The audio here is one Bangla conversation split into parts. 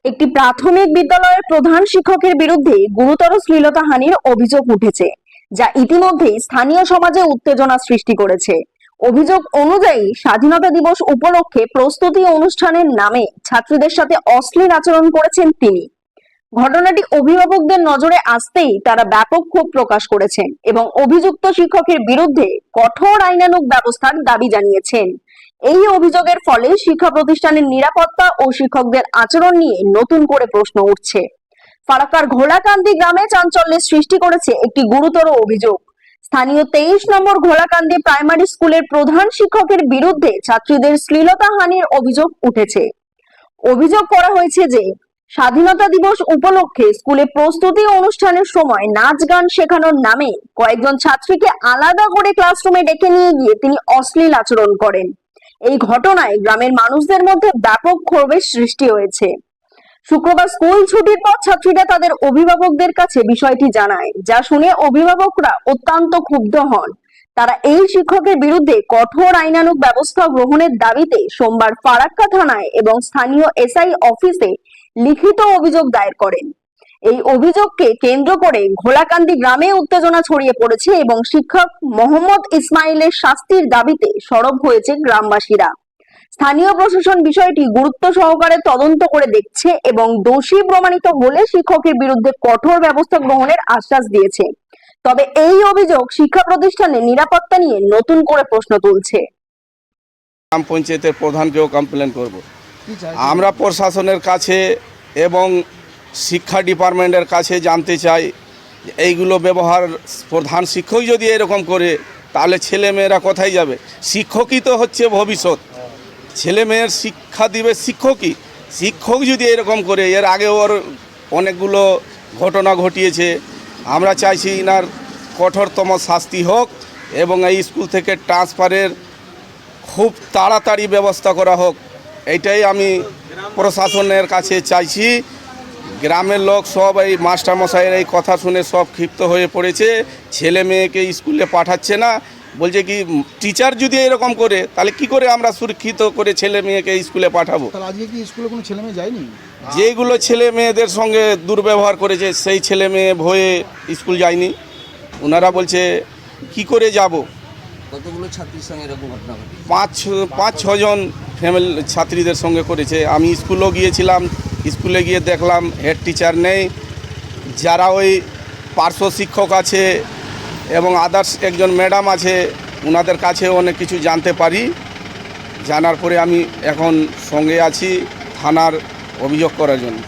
একটি প্রাথমিক বিদ্যালয়ের প্রধান শিক্ষকের বিরুদ্ধে গুরুতর শ্লীলতাহানির অভিযোগ উঠেছে, যা ইতিমধ্যেই স্থানীয় সমাজে উত্তেজনা সৃষ্টি করেছে। অভিযোগ অনুযায়ী স্বাধীনতা দিবস উপলক্ষে প্রস্তুতি অনুষ্ঠানের নামে ছাত্রীদের সাথে অশ্লীল আচরণ করেছেন তিনি। ঘটনাটি অভিভাবকদের নজরে আসতেই তারা ব্যাপক ক্ষোভ প্রকাশ করেছেন এবং অভিযুক্ত শিক্ষকের বিরুদ্ধে কঠোর আইনানুগ ব্যবস্থার দাবি জানিয়েছেন। এই অভিযোগের ফলে শিক্ষা প্রতিষ্ঠানের নিরাপত্তা ও শিক্ষকদের আচরণ নিয়ে নতুন করে প্রশ্ন উঠছে। ফারাক্কার ঘোলাকান্দি গ্রামে চাঞ্চল্যের সৃষ্টি করেছে একটি গুরুতর অভিযোগ। স্থানীয় 23 নম্বর ঘোলাকান্দি প্রাইমারি স্কুলের প্রধান শিক্ষকের বিরুদ্ধে ছাত্রীদের শ্লীলতাহানির অভিযোগ উঠেছে। অভিযোগ করা হয়েছে যে স্বাধীনতা দিবস উপলক্ষে স্কুলে প্রস্তুতি অনুষ্ঠানের সময় নাচ গান শেখানোর নামে কয়েকজন ছাত্রীকে আলাদা করে ক্লাসরুমে ডেকে নিয়ে গিয়ে তিনি অশ্লীল আচরণ করেন। এই ঘটনায় গ্রামের মানুষদের মধ্যে ব্যাপক ক্ষোভের সৃষ্টি হয়েছে। শুক্রবার স্কুল ছুটির পর ছাত্রীরা তাদের অভিভাবকদের কাছে বিষয়টি জানায়, যা শুনে অভিভাবকরা অত্যন্ত ক্ষুব্ধ হন। তারা এই শিক্ষকের বিরুদ্ধে কঠোর আইনানুগ ব্যবস্থা গ্রহণের দাবিতে সোমবার ফারাক্কা থানায় এবং স্থানীয় এসআই অফিসে লিখিত অভিযোগ দায়ের করেন। এই অভিযোগকে কেন্দ্র করে ঘোলাকান্দি গ্রামে উত্তেজনা ছড়িয়ে পড়েছে এবং শিক্ষক মোহাম্মদ ইসমাইলের শাস্তির দাবিতে সরব হয়েছে গ্রামবাসীরা। স্থানীয় প্রশাসন বিষয়টি গুরুত্ব সহকারে তদন্ত করে দেখছে এবং দোষী প্রমাণিত হলে শিক্ষকের বিরুদ্ধে কঠোর ব্যবস্থা গ্রহণের আশ্বাস দিয়েছে। তবে এই অভিযোগ শিক্ষা প্রতিষ্ঠানের নিরাপত্তা নিয়ে নতুন করে প্রশ্ন তুলছে। গ্রাম পঞ্চায়েতের প্রধানকেও কমপ্লেন করব। আমরা প্রশাসনের কাছে এবং শিক্ষা ডিপার্টমেন্টের কাছে জানতে চাই, এইগুলো ব্যবহার প্রধান শিক্ষক যদি এরকম করে তাহলে ছেলে মেয়েরা কোথায় যাবে? শিক্ষকই তো হচ্ছে ভবিষ্যৎ, ছেলে মেয়ের শিক্ষা দিবে শিক্ষকই। শিক্ষক যদি এরকম করে, এর আগে ওর অনেকগুলো ঘটনা ঘটিয়েছে। আমরা চাইছি ইনার কঠোরতম শাস্তি হোক এবং এই স্কুল থেকে ট্রান্সফারের খুব তাড়াতাড়ি ব্যবস্থা করা হোক, এইটাই আমি প্রশাসনের কাছে চাইছি। গ্রামের লোক সব এই মাস্টারমশাইয়ের এই কথা শুনে সব ক্ষিপ্ত হয়ে পড়েছে। ছেলে মেয়েকে স্কুলে পাঠাচ্ছে না, বলছে কি টিচার যদি এরকম করে তাহলে কি করে আমরা সুরক্ষিত করে ছেলে মেয়েকে স্কুলে পাঠাবো? আজকে কি স্কুলে কোনো ছেলে মেয়ে যায়নি? যেগুলো ছেলে মেয়েদের সঙ্গে দুর্ব্যবহার করেছে সেই ছেলে মেয়ে ভয়ে স্কুল যায়নি। ওনারা বলছে কি করে যাব। কতগুলো ছাত্রীর সঙ্গে এরকম ঘটনা ঘটে? পাঁচ ছজন ফ্যামিলি ছাত্রীদের সঙ্গে করেছে। আমি স্কুলেও গিয়েছিলাম, স্কুলে গিয়ে দেখলাম হেড টিচার নেই। যারা ওই পার্শ্ব শিক্ষক আছে এবং আদার্স একজন ম্যাডাম আছে, ওনাদের কাছেও অনেক কিছু জানতে পারি। জানার পরে আমি এখন সঙ্গে আছি থানার অভিযোগ করার জন্য।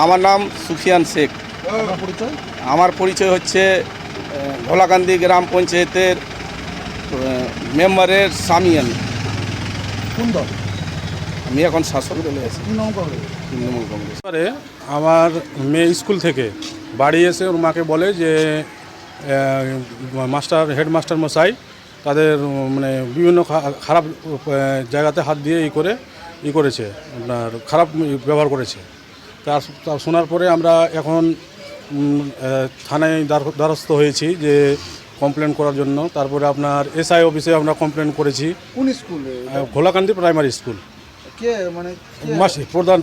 আমার নাম সুফিয়ান শেখ। আমার পরিচয় হচ্ছে ঘোলাকান্দি গ্রাম পঞ্চায়েতের মেম্বারের স্বামী। আমি এখন শাসক দলে আছি, তৃণমূল কংগ্রেস। আমার মেয়ে স্কুল থেকে বাড়ি এসে ওর মাকে বলে যে হেডমাস্টার মশাই তাদের মানে বিভিন্ন খারাপ জায়গাতে হাত দিয়ে করেছে, আপনার খারাপ ব্যবহার করেছে। তার শোনার পরে আমরা এখন থানায় দ্বারস্থ হয়েছি যে কমপ্লেন করার জন্য। তারপরে আপনার এসআই অফিসে আমরা কমপ্লেন করেছি। কোন স্কুলে? ঘোলাকান্দি প্রাইমারি স্কুল। কে মানে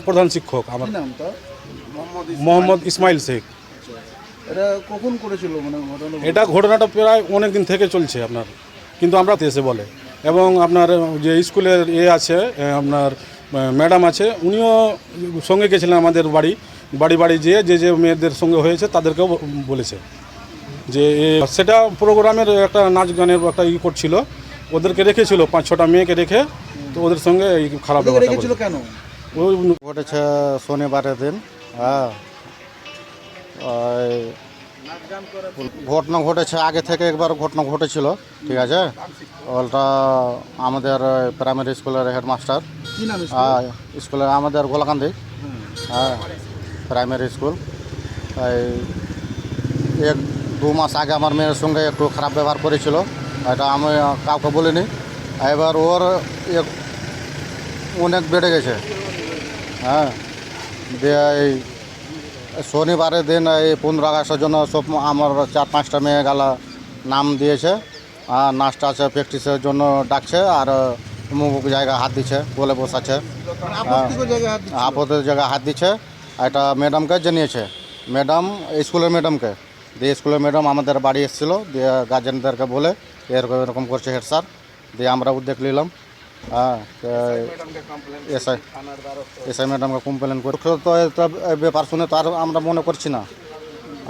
প্রধান শিক্ষক আমার নামটা? মোহাম্মদ ইসমাইল শেখ। এটা কখন করেছিল মানে এটা ঘটনাটা প্রায় অনেক দিন থেকে চলছে আপনার, কিন্তু আমরা এসে বলে। এবং আপনার যে স্কুলের আছে আপনার ম্যাডাম আছে, উনিও সঙ্গে গেছিলেন আমাদের বাড়ি যেয়ে যে মেয়েদের সঙ্গে হয়েছে তাদেরকেও বলেছে যে সেটা প্রোগ্রামের একটা নাচ গানের একটা করছিল, ওদেরকে রেখেছিল 5-6টা মেয়েকে রেখে, তো ওদের সঙ্গে এই খারাপ রেখেছিল। কেন ঘটেছে শনিবারের দিন? ঘটনা ঘটেছে আগে থেকে একবার ঘটনা ঘটেছিল, ঠিক আছে। ওটা আমাদের প্রাইমারি স্কুলের হেডমাস্টার, স্কুলের আমাদের গোলাকান্দি প্রাইমারি স্কুল। 1-2 মাস আগে আমার মেয়ের সঙ্গে একটু খারাপ ব্যবহার করেছিল, এটা আমি কাউকে বলিনি। এবার ওর অনেক বেড়ে গেছে। দিয়ে এই শনিবারের দিন এই 15 আগস্টের জন্য সব আমার 4-5টা মেয়ে গালা নাম দিয়েছে, আর নাচটা আছে প্র্যাকটিসের জন্য ডাকছে। আর মুখ জায়গায় হাত দিচ্ছে, বলে বসাচ্ছে, মানে আপত্তিকর জায়গায় হাত দিচ্ছিল। আপদের জায়গায় হাত দিচ্ছে। এটা ম্যাডামকে জানিয়েছে, ম্যাডাম স্কুলের ম্যাডামকে, দিয়ে স্কুলের ম্যাডাম আমাদের বাড়ি এসেছিলো, দিয়ে গার্জেনদেরকে বলে এরকম এরকম করছে হেড স্যার, দিয়ে আমরা উদ্যোগ নিলাম। হ্যাঁ, এসআই ম্যাডামকে কমপ্লেন করি। তো এটা ব্যাপার শুনে তো আর আমরা মনে করছি না।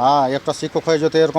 হ্যাঁ, একটা শিক্ষক হয়ে যদি এরকম